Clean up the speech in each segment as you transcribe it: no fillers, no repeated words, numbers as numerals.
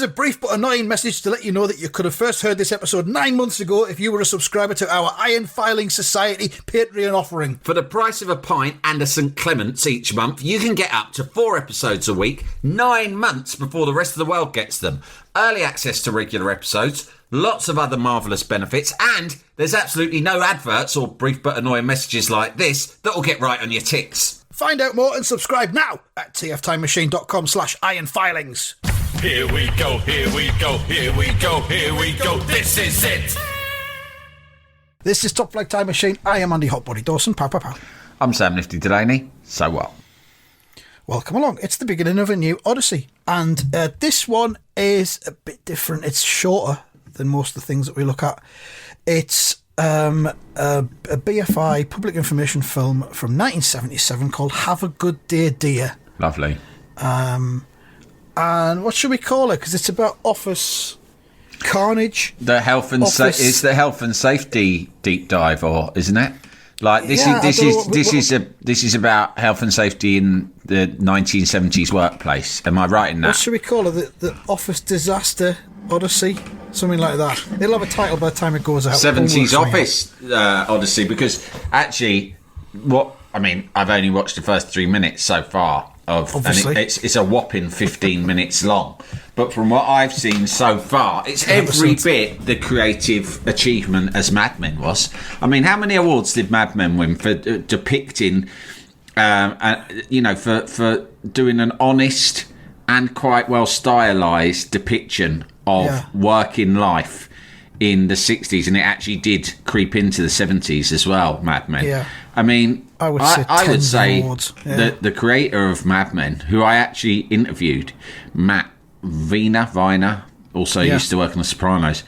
Here's a brief but annoying message to let you know that you could have first heard this episode 9 months ago if you were a subscriber to our Iron Filing Society Patreon offering. For the price of a pint and a St Clement's each month, you can get up to 4 episodes a week, 9 months before the rest of the world gets them. Early access to regular episodes, lots of other marvellous benefits, and there's absolutely no adverts or brief but annoying messages like this that will get right on your ticks. Find out more and subscribe now at tftimemachine.com/ironfilings. Here we go, here we go, here we go, here we go, this is it! This is Top Flight Time Machine. I am Andy Hotbody Dawson. Pow, pow, pow. I'm Sam Nifty Delaney. So what? Welcome along. It's the beginning of a new Odyssey. And this one is a bit different. It's shorter than most of the things that we look at. It's a BFI public information film from 1977 called Have a Good Day, Dear. Lovely. And what should we call it? Because it's about office carnage. The health and it's the health and safety deep dive, or isn't it? Like this is about health and safety in the 1970s workplace. Am I right in that? What should we call it? The Office Disaster Odyssey, something like that. It'll have a title by the time it goes out. 70s Office Odyssey, because actually, I've only watched the first 3 minutes so far. Obviously. And it's a whopping 15 minutes long. But from what I've seen so far, it's every bit the creative achievement as Mad Men was. I mean, how many awards did Mad Men win for depicting, for doing an honest and quite well stylised depiction of working life in the 60s, and it actually did creep into the 70s as well, Mad Men. Yeah. I mean, I would say that the creator of Mad Men, who I actually interviewed, Matt Viner, also used to work on The Sopranos,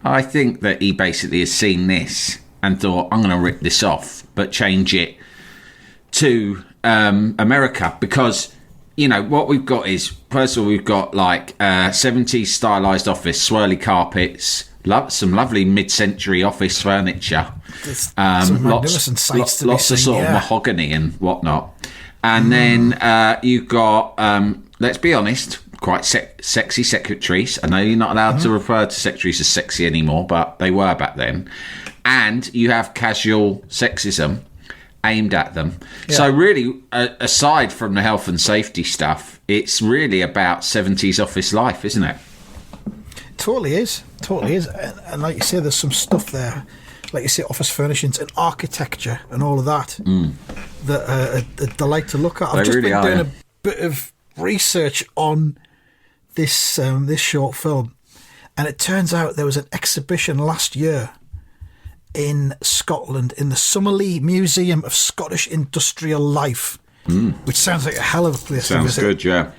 I think that he basically has seen this and thought, I'm going to rip this off, but change it to America, because, you know, what we've got is, first of all, we've got like 70s stylised office, swirly carpets, some lovely mid-century office furniture, lots of sort of mahogany and whatnot, and then you've got, let's be honest, quite sexy secretaries. I know you're not allowed to refer to secretaries as sexy anymore, but they were back then. And you have casual sexism aimed at them. Yeah. So really, aside from the health and safety stuff, it's really about 70s office life, isn't it? Totally is. And like you say, there's some stuff there, like you say, office furnishings and architecture and all of that that are a delight to look at. I've just been doing a bit of research on this short film, and it turns out there was an exhibition last year in Scotland in the Lumley Museum of Scottish Industrial Life, which sounds like a hell of a place to visit. Sounds good, yeah.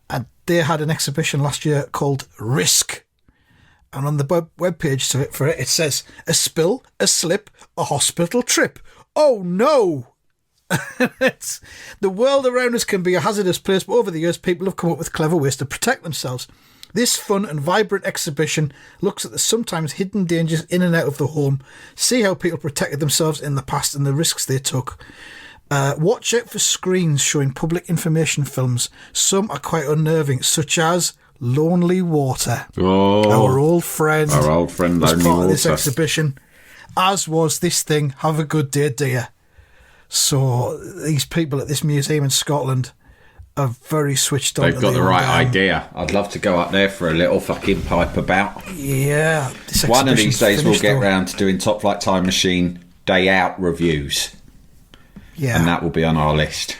And they had an exhibition last year called Risk. And on the webpage for it, it says, a spill, a slip, a hospital trip. Oh, no! The world around us can be a hazardous place, but over the years, people have come up with clever ways to protect themselves. This fun and vibrant exhibition looks at the sometimes hidden dangers in and out of the home, see how people protected themselves in the past and the risks they took. Watch out for screens showing public information films. Some are quite unnerving, such as Lonely Water. Oh, our old friend Lonely was part Water. Of this exhibition, as was this thing, Have a Good Day, Dear. So these people at this museum in Scotland are very switched on. They've got the right idea. I'd love to go up there for a little fucking pipe about. Yeah. One of these days we'll get round to doing Top Flight Time Machine Day Out reviews. Yeah. And that will be on our list.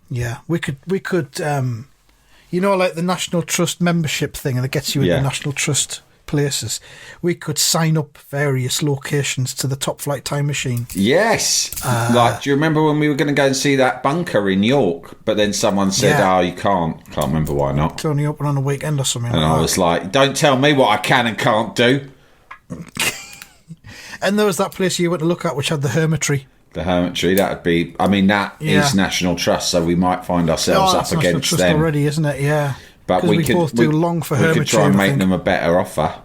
Yeah. We could like the National Trust membership thing, and it gets you in the National Trust places. We could sign up various locations to the Top Flight Time Machine. Yes. Do you remember when we were going to go and see that bunker in York, but then someone said, you can't remember why not. It's only open on a weekend or something. And I was like, don't tell me what I can and can't do. And there was that place you went to look at which had the hermitry. The hermitry, that would be, that is National Trust, so we might find ourselves up against Trust them already, isn't it? Yeah. But we could both do long for hermitry. We could try and make them a better offer.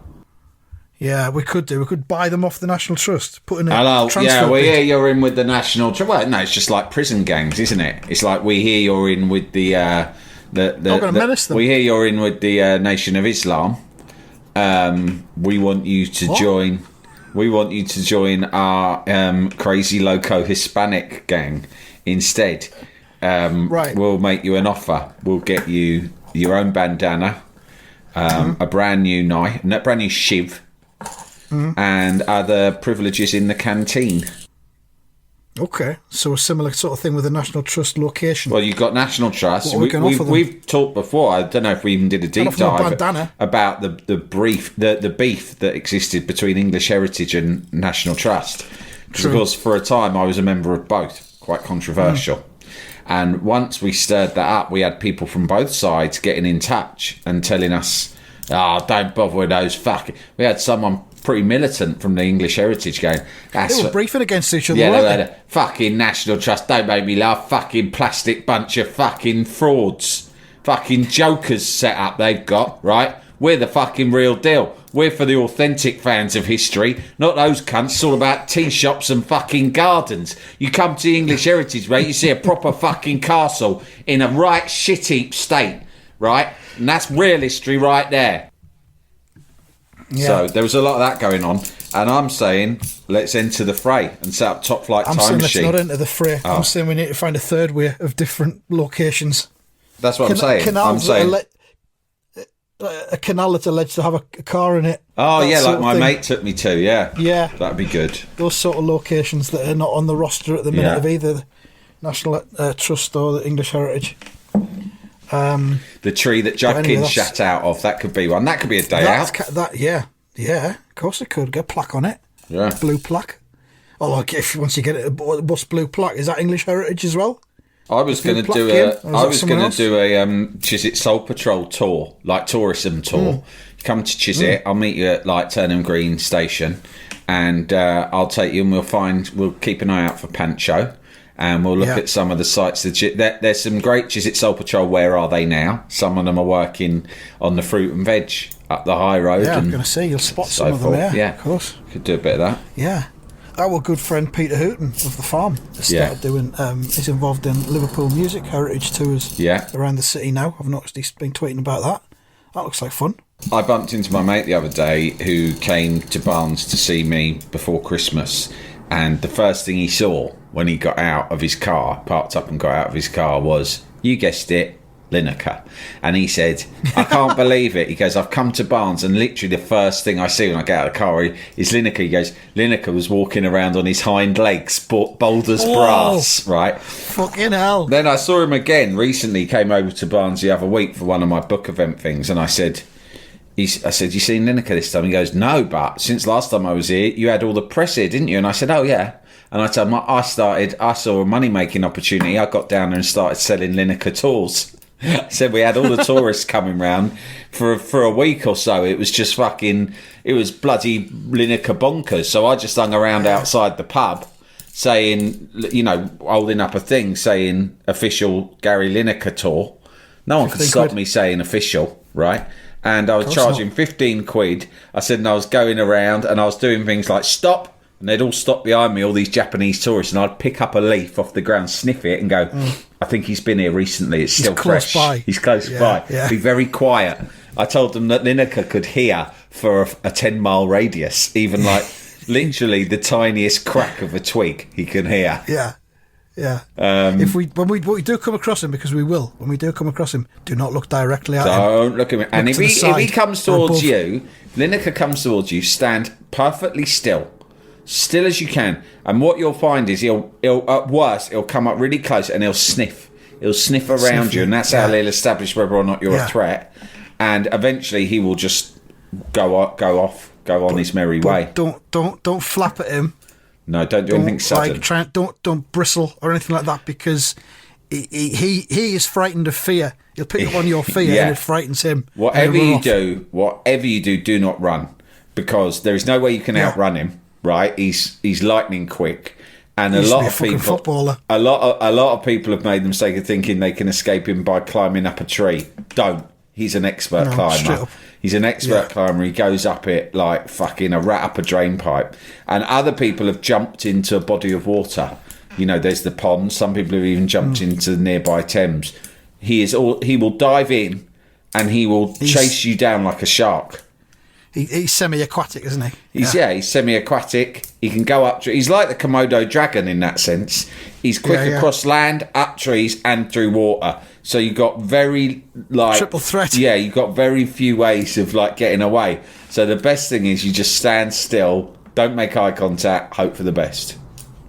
Yeah, we could do. We could buy them off the National Trust. Put in a Hello, transfer we bid. hear you're in with the National Trust. Well, no, it's just like prison gangs, isn't it? It's like we hear you're in with the I'm going to menace them. We hear you're in with the Nation of Islam. We want you to join. We want you to join our crazy loco Hispanic gang instead. Right. We'll make you an offer. We'll get you your own bandana, a brand new knife, a brand new shiv, and other privileges in the canteen. Okay, so a similar sort of thing with the National Trust location. Well, you've got National Trust. We've talked before. I don't know if we even did a deep dive about the beef that existed between English Heritage and National Trust. Because for a time I was a member of both, quite controversial. And once we stirred that up, we had people from both sides getting in touch and telling us, don't bother with those fucking... We had someone pretty militant from the English Heritage going... They were briefing against each other, yeah, weren't they? Fucking National Trust, don't make me laugh. Fucking plastic bunch of fucking frauds. Fucking jokers set up they've got, right? We're the fucking real deal. We're for the authentic fans of history, not those cunts. It's all about tea shops and fucking gardens. You come to the English Heritage, mate, you see a proper fucking castle in a right shit heap state, right? And that's real history right there. Yeah. So there was a lot of that going on. And I'm saying, let's enter the fray and set up Top Flight Time Machine. I'm saying let's not enter the fray. I'm saying we need to find a third way of different locations. That's what I'm saying. I'm saying... a canal that's alleged to have a car in it. Oh, yeah, like my mate took me to, yeah. Yeah. That'd be good. Those sort of locations that are not on the roster at the minute of either the National Trust or the English Heritage. The tree that Judkins shat out of, that could be one. That could be a day out. Yeah, of course it could. Get a plaque on it. Yeah. Blue plaque. Oh, look, once you get it, what's blue plaque? Is that English Heritage as well? I was going to do a Chiswick Soul Patrol tour, like tourism tour. You come to Chiswick, I'll meet you at like Turnham Green Station, and I'll take you, and we'll keep an eye out for Pancho, and we'll look at some of the sites. There's some great Chiswick Soul Patrol. Where are they now? Some of them are working on the fruit and veg up the high road. Yeah, I'm going to say you'll spot some of them there. Yeah, of course. Could do a bit of that. Yeah. Our good friend Peter Hooton of the farm has started doing. He's involved in Liverpool music heritage tours around the city now. I've noticed he's been tweeting about that. That looks like fun. I bumped into my mate the other day who came to Barnes to see me before Christmas, and the first thing he saw when he got out of his car, parked up and got out of his car, was, you guessed it, Lineker. And he said, I can't believe it. He goes, I've come to Barnes and literally the first thing I see when I get out of the car is Lineker. He goes, Lineker was walking around on his hind legs, boulders brass, right? Fucking hell. Then I saw him again recently. He came over to Barnes the other week for one of my book event things, and I said, you seen Lineker this time? He goes, no, but since last time I was here, you had all the press here, didn't you? And I said, oh yeah. And I told him, I saw a money-making opportunity. I got down there and started selling Lineker tours. Said we had all the tourists coming round for a week or so. It was just it was bloody Lineker bonkers. So I just hung around outside the pub saying, holding up a thing saying official Gary Lineker tour. No one could stop me saying official, right? And I was charging 15 quid. I said, and I was going around and I was doing things like stop. And they'd all stop behind me, all these Japanese tourists, and I'd pick up a leaf off the ground, sniff it, and go, I think he's been here recently. It's still fresh. He's close by. Yeah. Be very quiet. I told them that Lineker could hear for a 10-mile radius, even like literally the tiniest crack of a twig he can hear. Yeah. Yeah. When we do come across him, because we will, when we do come across him, do not look directly at him. Don't look at him. And if he comes towards you, Lineker comes towards you, stand perfectly still as you can, and what you'll find is he'll at worst he'll come up really close and he'll sniff around you, and that's how he'll establish whether or not you're a threat, and eventually he will just go on his merry way. Don't flap at him. No, don't do anything sudden. Don't bristle or anything like that, because he is frightened of fear. He'll pick up on your fear and it frightens him. Whatever you do, do not run, because there is no way you can outrun him. Right, he's lightning quick, and a lot of people have made the mistake of thinking they can escape him by climbing up a tree. Don't. He's an expert climber. He's an expert climber. He goes up it like fucking a rat up a drain pipe. And other people have jumped into a body of water. There's the pond. Some people have even jumped into the nearby Thames. He will dive in and he will chase you down like a shark. He's semi-aquatic, isn't he? He's semi-aquatic. He can go up. He's like the Komodo dragon in that sense. He's quick across land, up trees, and through water. So you've got very triple threat. Yeah, you've got very few ways of getting away. So the best thing is you just stand still, don't make eye contact, hope for the best.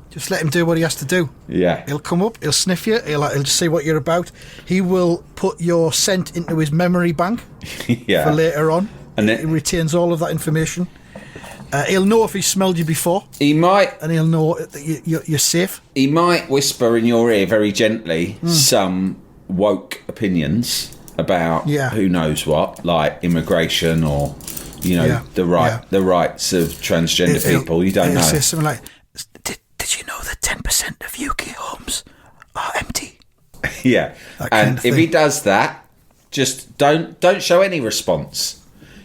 Just let him do what he has to do. Yeah, he'll come up, he'll sniff you, he'll just see what you're about. He will put your scent into his memory bank for later on. And he retains all of that information. He'll know if he smelled you before. He might. And he'll know that you're safe. He might whisper in your ear very gently some woke opinions about who knows what, like immigration or, the rights of transgender people. You don't know. Say something like, did you know that 10% of UK homes are empty? Yeah. And if he does that, just don't show any response.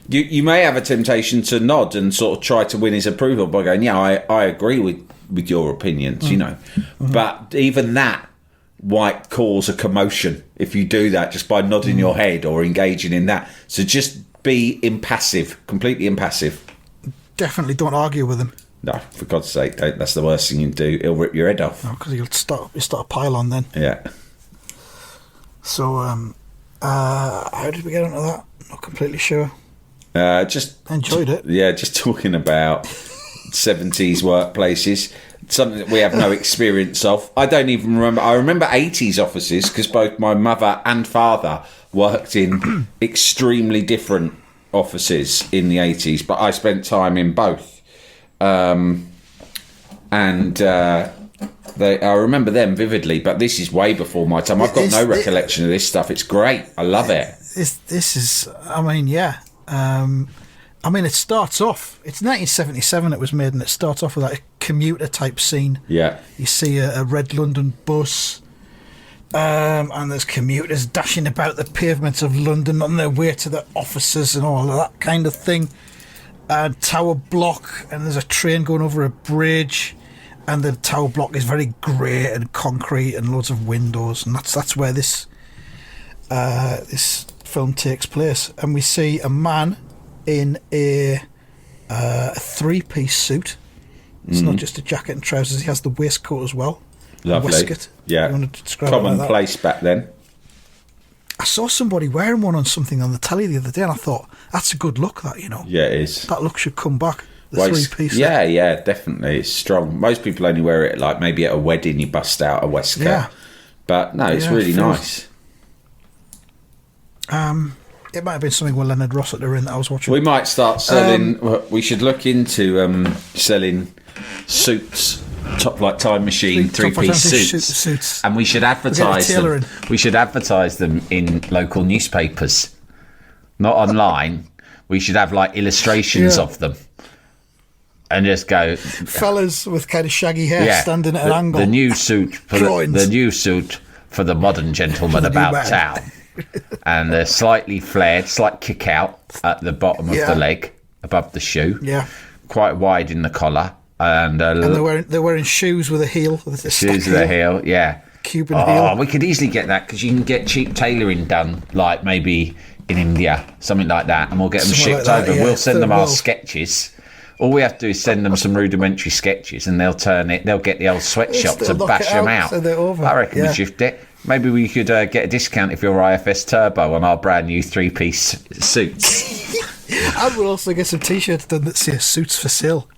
You may have a temptation to nod and sort of try to win his approval by going, I agree with your opinions, But even that might cause a commotion if you do that just by nodding your head or engaging in that. So just be impassive, completely impassive. Definitely don't argue with him. No, for God's sake, don't. That's the worst thing you can do. He'll rip your head off. No, because he'll start a pile on then. Yeah. So, how did we get onto that? Not completely sure. Just enjoyed it. Yeah, just talking about 70s workplaces, something that we have no experience of. I don't even remember. I remember 80s offices because both my mother and father worked in extremely different offices in the 80s, but I spent time in both. I remember them vividly, but this is way before my time. I've got no recollection of this stuff. It's great. I love it. It starts off. It's 1977. It was made, and it starts off with a commuter type scene. Yeah, you see a red London bus, and there's commuters dashing about the pavements of London on their way to their offices and all of that kind of thing. Tower block, and there's a train going over a bridge, and the tower block is very grey and concrete and loads of windows, and that's where this film takes place. And we see a man in a three-piece suit. It's not just a jacket and trousers. He has the waistcoat as well. Lovely. Waistcoat. Yeah. You want to describe commonplace back then. I saw somebody wearing one on something on the telly the other day, and I thought, that's a good look, that, Yeah, it is. That look should come back. The three-piece. Yeah, definitely. It's strong. Most people only wear it maybe at a wedding, you bust out a waistcoat. Yeah. But no, it's really nice. It might have been something with Leonard Rossiter in that I was watching. We might start selling. We should look into selling suits, time machine, three-piece suits, and we should advertise them. We should advertise them in local newspapers, not online. We should have illustrations of them, and just go fellas with kind of shaggy hair standing at an angle. The new suit for the new suit for the modern gentleman about town. And they're slightly flared, slight kick out at the bottom of the leg, above the shoe. Yeah, quite wide in the collar, and they're wearing shoes with a heel. Shoes with a heel, yeah. Cuban heel. We could easily get that because you can get cheap tailoring done, maybe in India, something like that, and we'll get them shipped over. Yeah, we'll send them our sketches. All we have to do is send them some rudimentary sketches, and they'll get the old sweatshop to bash them out. So they're over. I reckon we shift it. Maybe we could get a discount if you're IFS Turbo on our brand new three-piece suits. I will also get some T-shirts done that say "Suits for Sale,"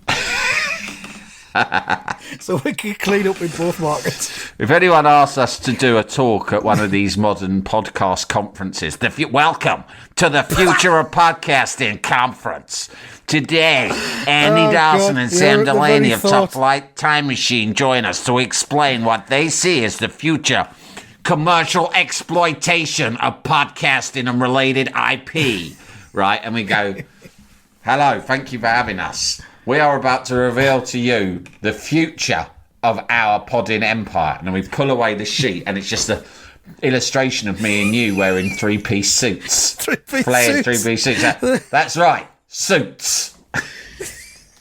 so we can clean up in both markets. If anyone asks us to do a talk at one of these modern podcast conferences, welcome to the Future of Podcasting Conference. Today, Andy Dawson and Sam Delaney of Top Flight Time Machine join us to explain what they see as the future commercial exploitation of podcasting and related IP, right? And we go, hello, thank you for having us. We are about to reveal to you the future of our podding empire. And then we pull away the sheet, and it's just an illustration of me and you wearing three-piece suits. Flared three-piece suits. That's right, suits.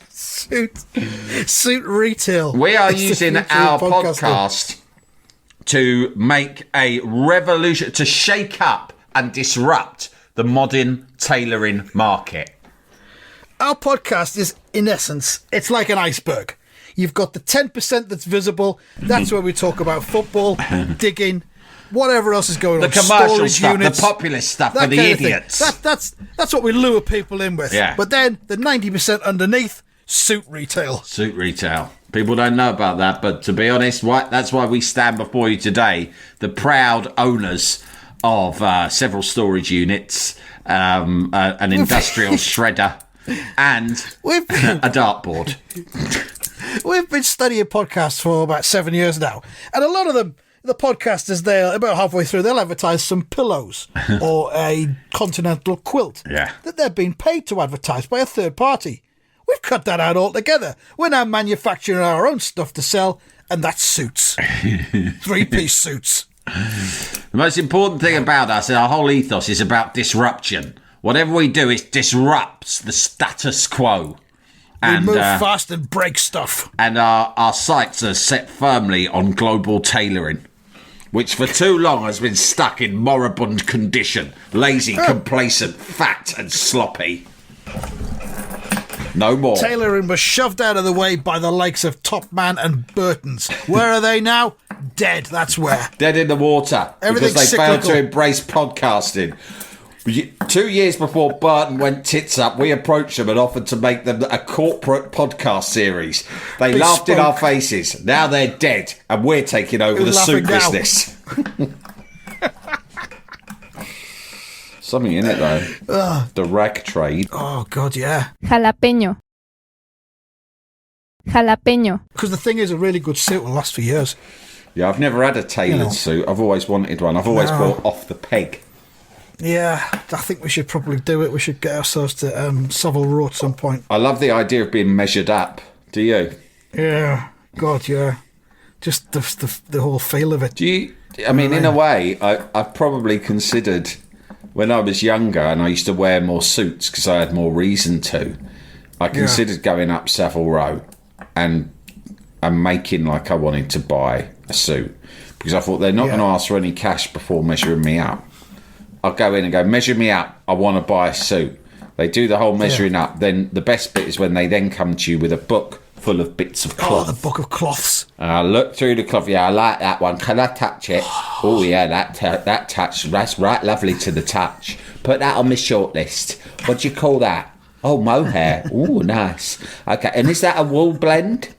Suit retail. We are using our podcast to make a revolution, to shake up and disrupt the modern tailoring market. Our podcast is, in essence, it's like an iceberg. You've got the 10% that's visible. That's where we talk about football, digging, whatever else is going on. The commercial storage stuff, units, the populist stuff for the idiots. That's what we lure people in with. Yeah. But then the 90% underneath, suit retail. Suit retail. People don't know about that, but to be honest, that's why we stand before you today, the proud owners of several storage units, an industrial shredder, and a dartboard. We've been studying podcasts for about 7 years now, and a lot of them, the podcasters, they're about halfway through, they'll advertise some pillows or a continental quilt that they're being paid to advertise by a third party. We've cut that out altogether. We're now manufacturing our own stuff to sell, and that's suits. 3-piece suits. The most important thing about us, our whole ethos, is about disruption. Whatever we do, it disrupts the status quo. We move fast and break stuff. And our sights are set firmly on global tailoring, which for too long has been stuck in moribund condition. Lazy, complacent, fat and sloppy. No more. Tailoring was shoved out of the way by the likes of Top Man and Burton's. Where are they now? Dead, that's where. Dead in the water. Because they failed to embrace podcasting. 2 years before Burton went tits up, we approached them and offered to make them a corporate podcast series. They laughed in our faces. Now they're dead, and we're taking over the suit business. Something in it, though. The rag trade. Oh, God, yeah. Jalapeño. Because the thing is, a really good suit will last for years. Yeah, I've never had a tailored suit. I've always wanted one. I've always bought off the peg. Yeah, I think we should probably do it. We should get ourselves to Savile Row at some point. I love the idea of being measured up. Do you? Yeah. God, yeah. Just the whole feel of it. Do you? I mean, in a way, I've probably considered when I was younger and I used to wear more suits because I had more reason to. I considered going up Savile Row and making like I wanted to buy a suit because I thought they're not going to ask for any cash before measuring me up. I'll go in and go, measure me up. I want to buy a suit. They do the whole measuring up. Then the best bit is when they then come to you with a book full of bits of cloth. Oh, the book of cloths. And I look through the cloth. Yeah, I like that one. Can I touch it? Oh, yeah, that touch. That's right lovely to the touch. Put that on my short list. What do you call that? Oh, mohair. Oh, nice. Okay, and is that a wool blend?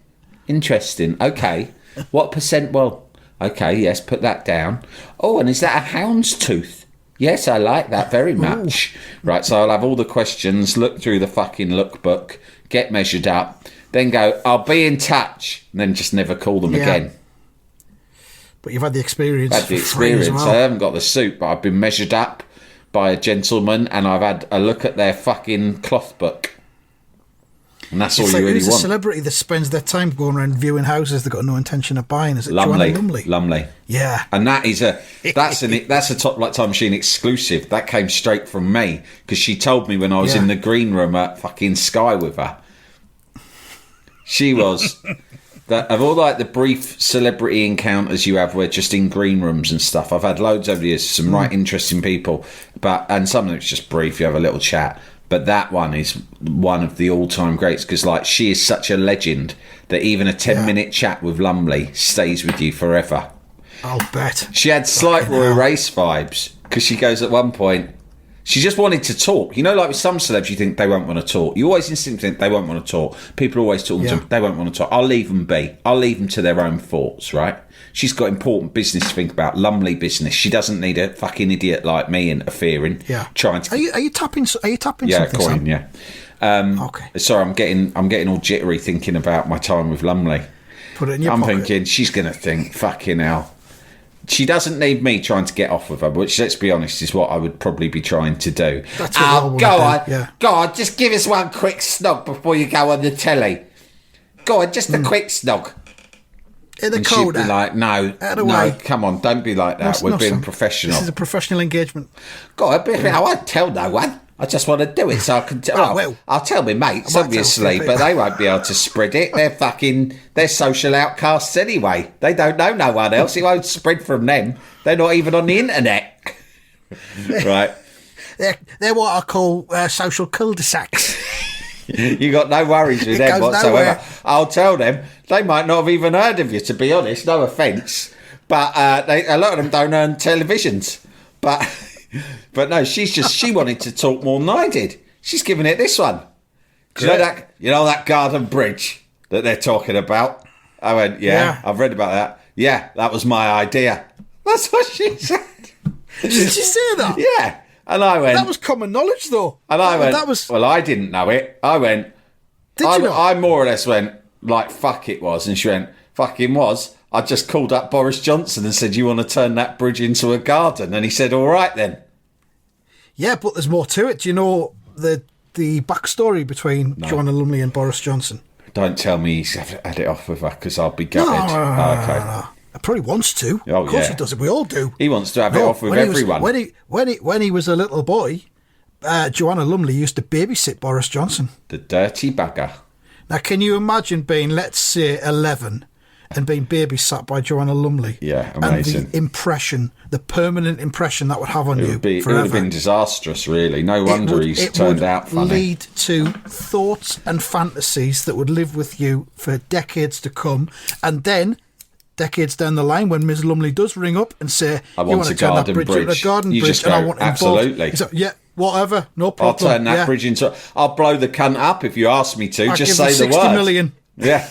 Interesting. Okay. What percent wool? Okay, yes, put that down. Oh, and is that a hound's tooth? Yes, I like that very much. Ooh. Right, so I'll have all the questions, look through the fucking lookbook, get measured up, then go, I'll be in touch, and then just never call them again. But you've had the experience. I've had the experience. Well. I haven't got the suit, but I've been measured up by a gentleman, and I've had a look at their fucking cloth book. And that's all you really want. It's a celebrity that spends their time going around viewing houses they've got no intention of buying. Is it Lumley? Lumley. Yeah. And that's a Top Like Time Machine exclusive. That came straight from me because she told me when I was in the green room at fucking Sky with her. She was that of all like the brief celebrity encounters you have where just in green rooms and stuff. I've had loads over the years, some right interesting people, and some of it's just brief. You have a little chat. But that one is one of the all-time greats because, like, she is such a legend that even a 10-minute chat with Lumley stays with you forever. I'll bet. She had slight Roy Race vibes because she goes at one point, she just wanted to talk. You know, like with some celebs, you think they won't want to talk. You always instinctively think they won't want to talk. People are always talking to them. They won't want to talk. I'll leave them be. I'll leave them to their own thoughts, right? She's got important business to think about. Lumley business. She doesn't need a fucking idiot like me interfering. Yeah. Trying to. Are you tapping? Are you tapping? Yeah, something, coin. Sam? Yeah. Okay. Sorry, I'm getting all jittery thinking about my time with Lumley. Put it in your pocket. Thinking she's gonna think fucking hell. She doesn't need me trying to get off with her, which, let's be honest, is what I would probably be trying to do. That's what go on. Yeah. Go on, just give us one quick snog before you go on the telly. Go on, just a quick snog. In the and cold. She'd be like, no, come on, don't be like that. We're being professional. This is a professional engagement. Go on, I won't tell no one. I just want to do it so I can I'll tell my mates, obviously, but they won't be able to spread it. They're social outcasts anyway. They don't know no one else. It won't spread from them. They're not even on the internet. Right. They're what I call social cul-de-sacs. You got no worries with them whatsoever. Nowhere. I'll tell them. They might not have even heard of you, to be honest. No offence. But a lot of them don't earn televisions. But no, she wanted to talk more than I did. She's giving it this one. Do you know that garden bridge that they're talking about? I went, yeah, I've read about that. Yeah, that was my idea. That's what she said. Did she say that? Yeah. And I went... That was common knowledge, though. And I went... Well, I didn't know it. I went... I more or less went, like, fuck it was. And she went, fucking was. I just called up Boris Johnson and said, you want to turn that bridge into a garden? And he said, all right, then. Yeah, but there's more to it. Do you know the backstory between Joanna Lumley and Boris Johnson? Don't tell me he's had it off with her, because I'll be gutted. No. He probably wants to. Oh, of course he does. We all do. He wants to have it off with everyone. When he was a little boy, Joanna Lumley used to babysit Boris Johnson. The dirty bugger. Now, can you imagine being, let's say, 11 and being babysat by Joanna Lumley? Yeah, amazing. And the permanent impression that would have on you forever. It would have been disastrous, really. No wonder he's turned out funny. It would lead to thoughts and fantasies that would live with you for decades to come. And then... decades down the line, when Ms. Lumley does ring up and say, I want to turn that bridge into a garden bridge, and I want absolutely. So, yeah, whatever, no problem. I'll turn that bridge into... I'll blow the cunt up if you ask me to. Just say the word. 60 million. Yeah.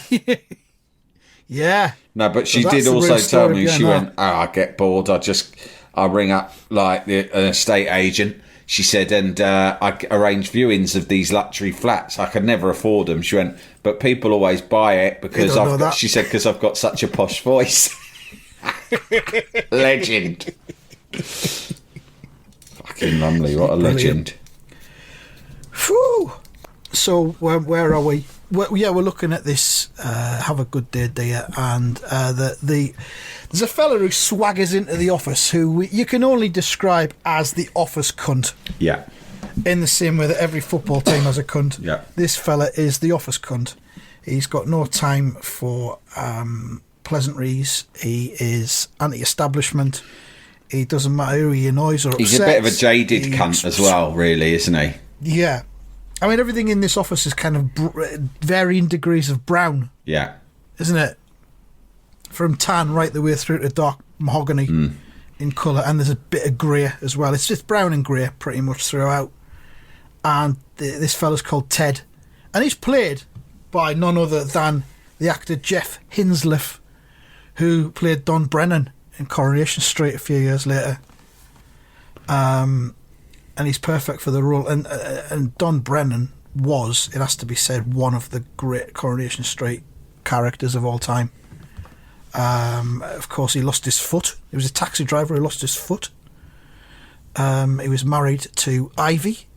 Yeah. No, but she did also tell me, she went, I get bored. I ring up like an estate agent. She said, and I arrange viewings of these luxury flats. I could never afford them. She went, but people always buy it because she said, because I've got such a posh voice. Legend. Fucking Lumley, what a legend. Phew. So where are we? We're looking at this Have a Good Day, Dear, and there's a fella who swaggers into the office who you can only describe as the office cunt. Yeah. In the same way that every football team has a cunt. Yeah. This fella is the office cunt. He's got no time for pleasantries. He is anti-establishment. He doesn't matter who he annoys or upsets. He's a bit of a jaded cunt as well, really, isn't he? Yeah. I mean, everything in this office is kind of varying degrees of brown. Yeah. Isn't it? From tan right the way through to dark mahogany in colour. And there's a bit of grey as well. It's just brown and grey pretty much throughout. And this fella's called Ted. And he's played by none other than the actor Jeff Hinsliff, who played Don Brennan in Coronation Street a few years later. And he's perfect for the role. And Don Brennan was, it has to be said, one of the great Coronation Street characters of all time. Of course, he lost his foot. He was a taxi driver who lost his foot. He was married to Ivy,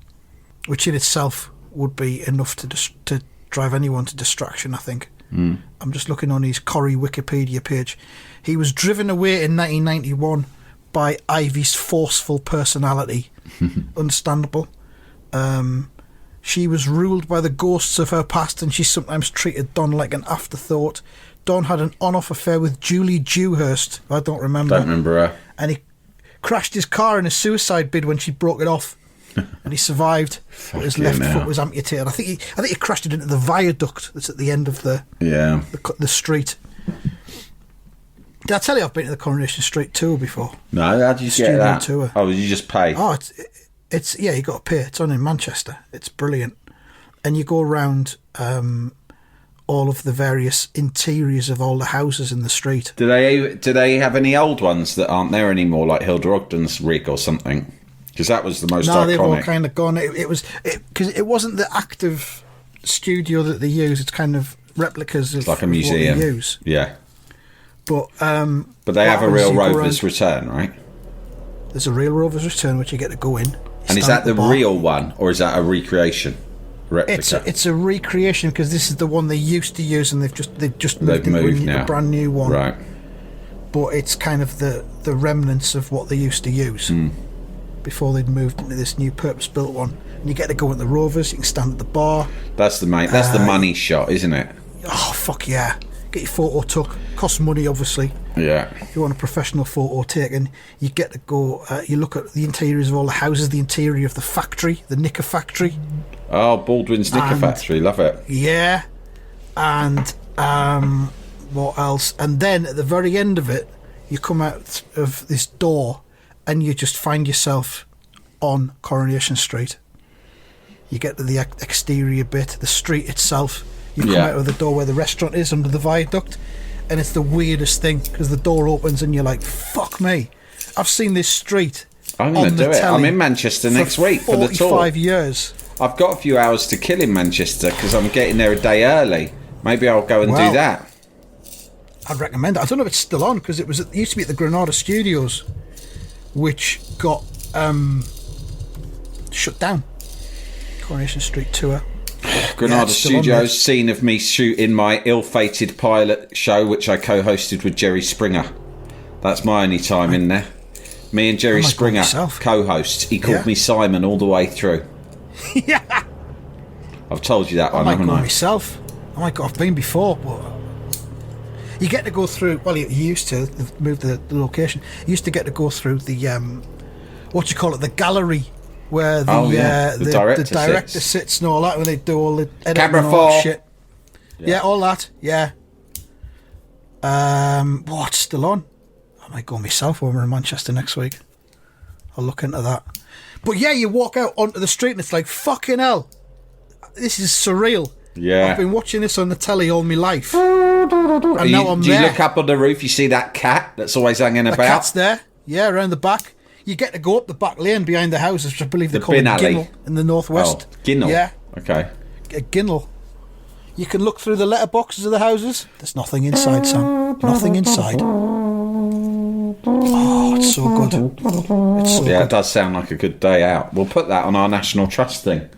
which in itself would be enough to drive anyone to distraction, I think. I'm just looking on his Corrie Wikipedia page. He was driven away in 1991 by Ivy's forceful personality. Understandable. She was ruled by the ghosts of her past, and she sometimes treated Don like an afterthought. Don had an on-off affair with Julie Dewhurst. I don't remember. Don't remember her. And he crashed his car in a suicide bid when she broke it off. And he survived, but his left foot was amputated. I think he crashed it into the viaduct that's at the end of the street. Did I tell you I've been to the Coronation Street tour before? No, how did you get that? Tour. Oh, did you just pay? Oh, it's you got to pay. It's on in Manchester. It's brilliant, and you go around all of the various interiors of all the houses in the street. Do they have any old ones that aren't there anymore, like Hilda Ogden's rig or something? Because that was the most iconic. No, they've all kind of gone. Because it wasn't the active studio that they use. It's kind of replicas of like a museum. What they use. Yeah. But they have a real Rover's Return, right? There's a real Rover's Return which you get to go in. And is that the real one, or is that a recreation? Replica? It's a recreation, because this is the one they used to use, and they've just moved into a brand new one. Right. But it's kind of the remnants of what they used to use before they'd moved into this new purpose-built one. and you get to go in the Rovers. You can stand at the bar. That's the the money shot, isn't it? Oh, fuck yeah. Get your photo took. Costs money, obviously. Yeah. If you want a professional photo taken, you get to go, you look at the interiors of all the houses, the interior of the factory, the Knicker factory. Oh, Baldwin's Knicker factory. Love it. Yeah. And what else? And then at the very end of it, you come out of this door and you just find yourself on Coronation Street. You get to the exterior bit, the street itself. You come out of the door where the restaurant is under the viaduct, and it's the weirdest thing because the door opens and you're like, fuck me. I've seen this street. I'm going to do it. I'm in Manchester next week for the tour. 45 years. I've got a few hours to kill in Manchester because I'm getting there a day early. Maybe I'll go and do that. I'd recommend it. I don't know if it's still on because it used to be at the Granada Studios, which got shut down. Coronation Street tour. Granada Studios, scene of me shooting my ill-fated pilot show, which I co-hosted with Jerry Springer. That's my only time in there. Me and Jerry Springer, co-hosts. He called me Simon all the way through. Yeah. I've told you that one, haven't I? Myself. Oh my God, I've been before, but you get to go through. Well, you used to move the location. You used to get to go through the what you call it, the gallery, where the director sits and all that when they do all the editing camera and all that 4 shit. Yeah, all that. Yeah. What's still on? I might go myself when we're in Manchester next week. I'll look into that. But yeah, you walk out onto the street and it's like, fucking hell, this is surreal. Yeah. I've been watching this on the telly all my life. And now I'm there. Do you look up on the roof, you see that cat that's always hanging about? The cat's there. Yeah, around the back. You get to go up the back lane behind the houses, which I believe they call it Ginnell in the northwest. Oh, Ginnell. Yeah. Okay. Ginnell. You can look through the letterboxes of the houses. There's nothing inside, Sam. Nothing inside. Oh, it's so good. It's so good. It does sound like a good day out. We'll put that on our National Trust thing.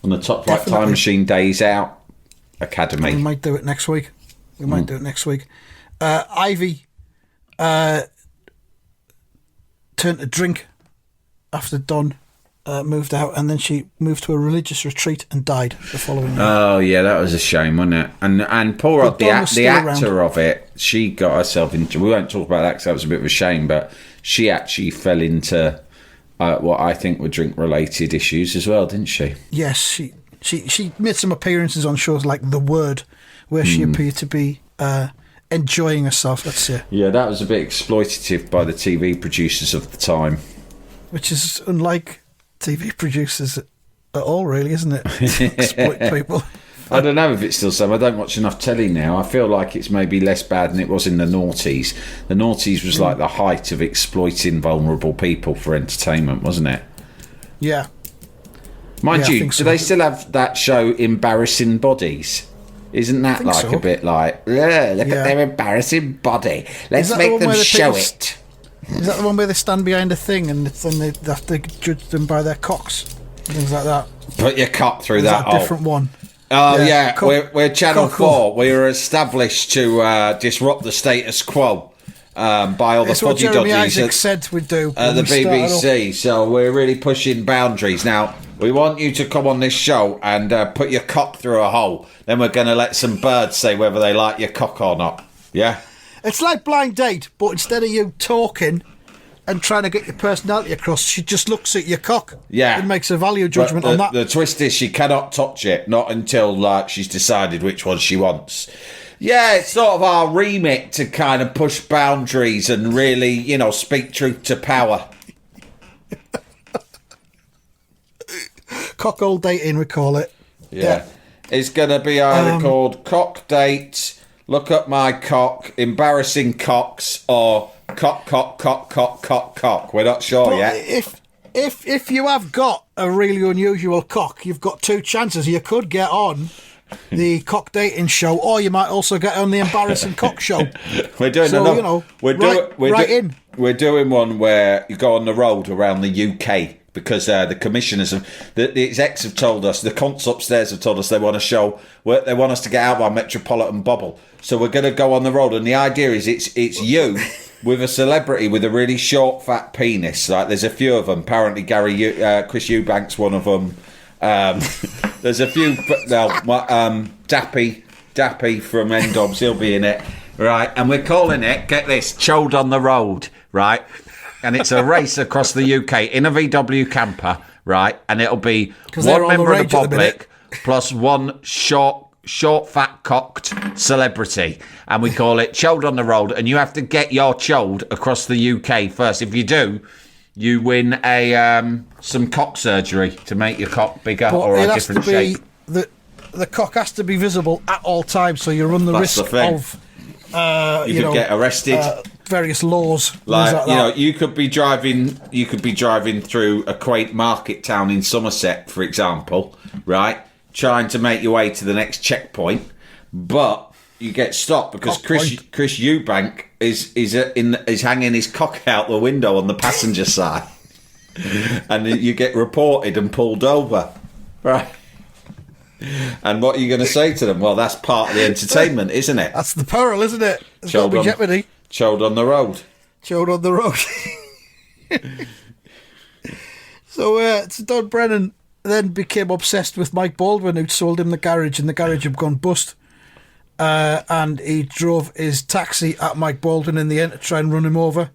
On the Top Flight Time Machine Days Out Academy. We might do it next week. Ivy turned to drink after Don moved out, and then she moved to a religious retreat and died the following year. Oh yeah, that was a shame, wasn't it? And poor the actor of it, she got herself into. We won't talk about that because that was a bit of a shame, but she actually fell into what I think were drink related issues as well, didn't she? Yes, she made some appearances on shows like The Word, where she appeared to be enjoying herself, let's say. Yeah, that was a bit exploitative by the TV producers of the time. Which is unlike TV producers at all, really, isn't it? Exploit people. I don't know if it's still so. I don't watch enough telly now. I feel like it's maybe less bad than it was in the noughties. The noughties was like the height of exploiting vulnerable people for entertainment, wasn't it? Yeah. Mind you, do they still have that show, Embarrassing Bodies? Isn't that like a bit like, look at their embarrassing body. Let's make them show it. Is that the one where they stand behind a thing and then they have to judge them by their cocks? Things like that. Put your cock through that hole. A different one. Oh, yeah. We're Channel 4. We were established to disrupt the status quo by all the fudgy dodgies said we'd do at the BBC. So we're really pushing boundaries. Now, we want you to come on this show and put your cock through a hole. Then we're going to let some birds say whether they like your cock or not. Yeah? It's like Blind Date, but instead of you talking and trying to get your personality across, she just looks at your cock. Yeah. And makes a value judgment on that. The twist is she cannot touch it, not until she's decided which one she wants. Yeah, it's sort of our remit to kind of push boundaries and really, speak truth to power. Cock all dating, we call it. Yeah. It's going to be either called Cock Date, Look at My Cock, Embarrassing Cocks, or Cock. We're not sure yet. If you have got a really unusual cock, you've got two chances. You could get on the cock dating show, or you might also get on the embarrassing cock show. We're doing We're doing one where you go on the road around the UK. Because the commissioners the execs have told us, the cons upstairs have told us they want a show where they want us to get out of our metropolitan bubble. So we're going to go on the road, and the idea is it's you with a celebrity with a really short, fat penis. Like there's a few of them. Apparently, Chris Eubank's one of them. There's a few. Dappy from N-Dobs, he'll be in it, right? And we're calling it, get this, Chode on the Road, right? And it's a race across the UK in a VW camper, right? And it'll be one member of the public plus one short, fat, cocked celebrity. And we call it Chode on the Road. And you have to get your chode across the UK first. If you do, you win some cock surgery to make your cock bigger or a different shape. The cock has to be visible at all times, so you run the risk of you could get arrested. Various laws, like you could be driving through a quaint market town in Somerset, for example, right? Trying to make your way to the next checkpoint, but you get stopped because Chris Eubank is hanging his cock out the window on the passenger side, and you get reported and pulled over, right? And what are you going to say to them? Well, that's part of the entertainment, isn't it? That's the peril, isn't it? There's got to be jeopardy. Chode on the road. Chode on the road. So Don Brennan then became obsessed with Mike Baldwin, who'd sold him the garage, and the garage had gone bust. And he drove his taxi at Mike Baldwin in the end to try and run him over.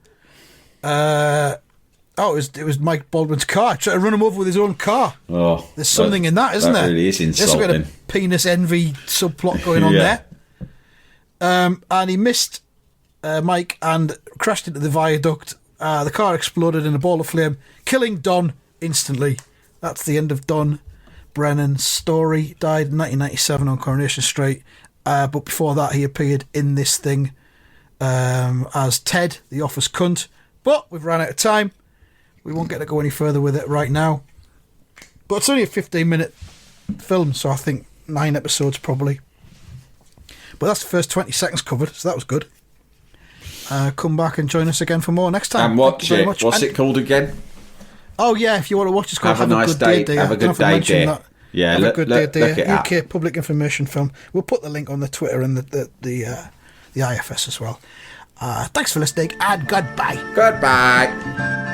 It was Mike Baldwin's car. He tried to run him over with his own car. Oh, there's something in that, isn't there? That really is insulting. There's a bit of penis envy subplot going on there. And he missed Mike and crashed into the viaduct. The car exploded in a ball of flame, killing Don instantly. That's the end of Don Brennan's story. Died in 1997 on Coronation Street. But before that, he appeared in this thing as Ted, the office cunt. But we've run out of time. We won't get to go any further with it right now. But it's only a 15-minute film, so I think 9 episodes probably. But that's the first 20 seconds covered, so that was good. Come back and join us again for more next time. And watch it. What's it called again? Oh, yeah, if you want to watch it, it's called Have a Nice Day, Dear. Have a Good Day, Dear. Yeah, Have a Good Day, Dear. UK Public Information Film. We'll put the link on the Twitter and the IFS as well. Thanks for listening, and goodbye. Goodbye.